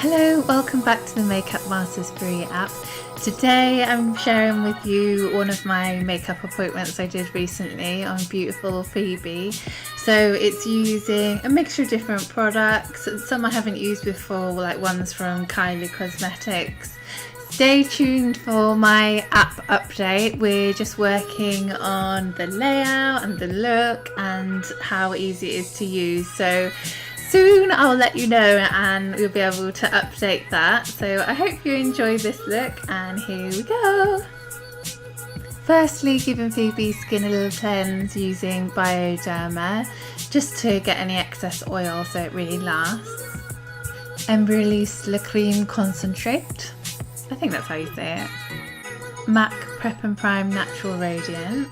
Hello, welcome back to the Makeup Masters free app. Today I'm sharing with you one of my makeup appointments I did recently on beautiful Phoebe. So it's using a mixture of different products, some I haven't used before, like ones from Kylie Cosmetics. Stay tuned for my app update. We're just working on the layout and the look and how easy it is to use. So soon I'll let you know and we'll be able to update that. So I hope you enjoy this look, and here we go. Firstly, giving Phoebe's skin a little cleanse using Bioderma just to get any excess oil so it really lasts. Embryolisse Le Creme Concentrate, I think that's how you say it. MAC Prep and Prime Natural Radiance.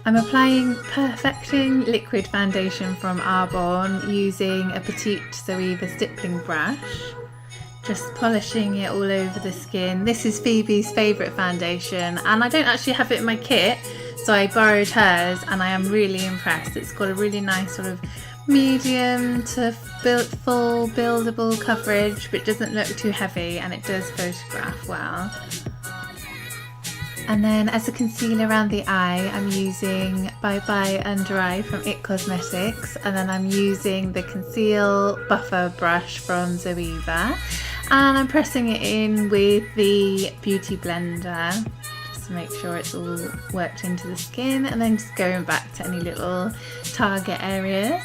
I'm applying Perfecting Liquid Foundation from Arbonne using a Petite Zoeva stippling brush. Just polishing it all over the skin. This is Phoebe's favourite foundation and I don't actually have it in my kit, so I borrowed hers and I am really impressed. It's got a really nice sort of medium to full buildable coverage, but doesn't look too heavy and it does photograph well. And then as a concealer around the eye, I'm using Bye Bye Under Eye from IT Cosmetics, and then I'm using the Conceal Buffer brush from Zoeva, and I'm pressing it in with the Beauty Blender just to make sure it's all worked into the skin, and then just going back to any little target areas.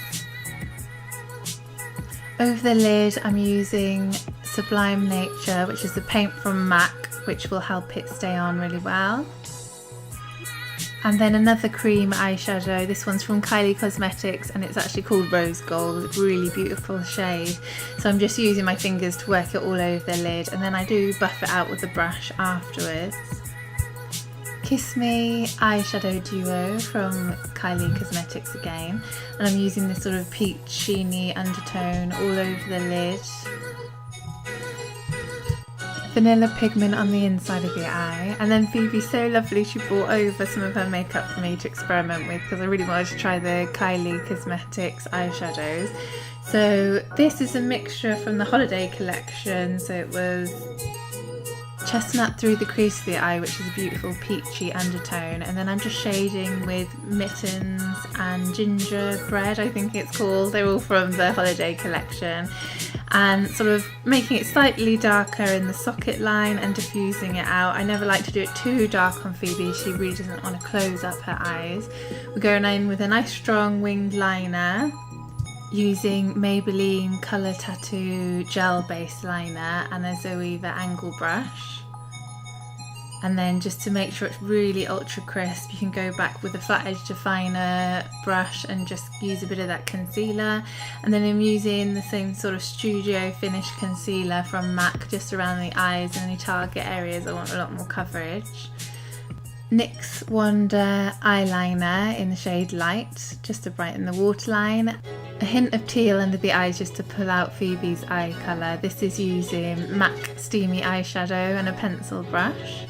Over the lid I'm using Sublime Nature, which is the paint from MAC, which will help it stay on really well. And then another cream eyeshadow. This one's from Kylie Cosmetics and it's actually called Rose Gold. Really beautiful shade. So I'm just using my fingers to work it all over the lid, and then I do buff it out with a brush afterwards. Kiss Me eyeshadow duo from Kylie Cosmetics again, and I'm using this sort of peachy undertone all over the lid. Vanilla pigment on the inside of the eye, and then Phoebe's so lovely, she brought over some of her makeup for me to experiment with because I really wanted to try the Kylie Cosmetics eyeshadows. So this is a mixture from the holiday collection, so it was Chestnut through the crease of the eye, which is a beautiful peachy undertone, and then I'm just shading with Mittens and Gingerbread, I think it's called. They're all from the holiday collection, and sort of making it slightly darker in the socket line and diffusing it out. I never like to do it too dark on Phoebe, she really doesn't want to close up her eyes. We're going in with a nice strong winged liner using Maybelline Colour Tattoo Gel Base Liner and a Zoeva angle brush. And then just to make sure it's really ultra crisp, you can go back with a flat edge definer brush and just use a bit of that concealer. And then I'm using the same sort of studio finish concealer from MAC just around the eyes and any target areas I want a lot more coverage. NYX Wonder eyeliner in the shade Light, just to brighten the waterline. A hint of teal under the eyes just to pull out Phoebe's eye colour. This is using MAC Steamy Eyeshadow and a pencil brush.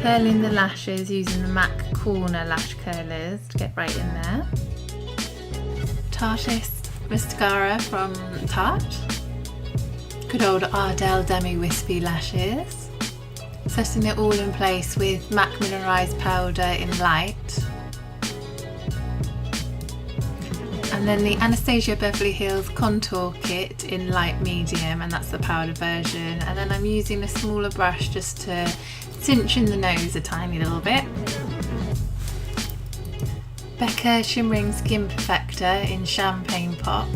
Curling the lashes using the MAC Corner Lash Curlers to get right in there. Tarteist Mascara from Tarte. Good old Ardell Demi Wispy Lashes. Setting it all in place with MAC Mineralized Powder in Light. And then the Anastasia Beverly Hills Contour Kit in Light Medium, and that's the powder version. And then I'm using a smaller brush just to cinch in the nose a tiny little bit. Becca Shimmering Skin Perfector in Champagne Pop.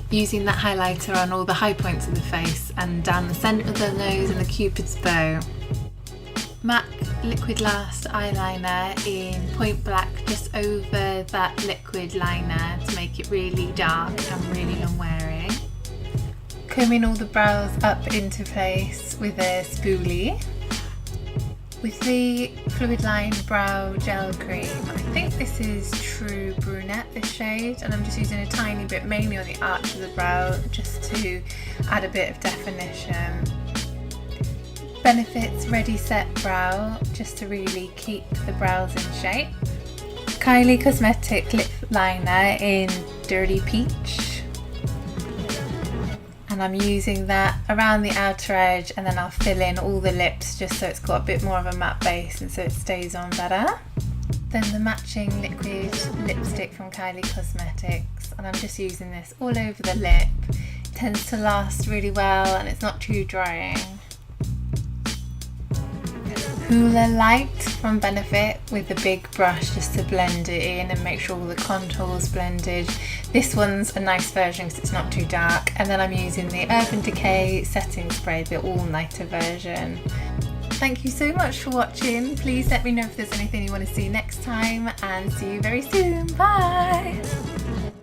Using that highlighter on all the high points of the face and down the centre of the nose and the Cupid's bow. MAC Liquid Last eyeliner in Point Black just over that liquid liner to make it really dark and really long wearing. Combing all the brows up into place with a spoolie. With the Fluid Line Brow Gel Cream, I think this is True Brunette, this shade, and I'm just using a tiny bit, mainly on the arch of the brow, just to add a bit of definition. Benefits Ready Set Brow, just to really keep the brows in shape. Kylie Cosmetic Lip Liner in Dirty Peach. and I'm using that around the outer edge, and then I'll fill in all the lips just so it's got a bit more of a matte base and so it stays on better. Then the matching liquid lipstick from Kylie Cosmetics, and I'm just using this all over the lip. It tends to last really well and it's not too drying. Hoola Light from Benefit with a big brush just to blend it in and make sure all the contours blended. This one's a nice version because it's not too dark. And then I'm using the Urban Decay setting spray, the all-nighter version. Thank you so much for watching. Please let me know if there's anything you want to see next time, and see you very soon. Bye!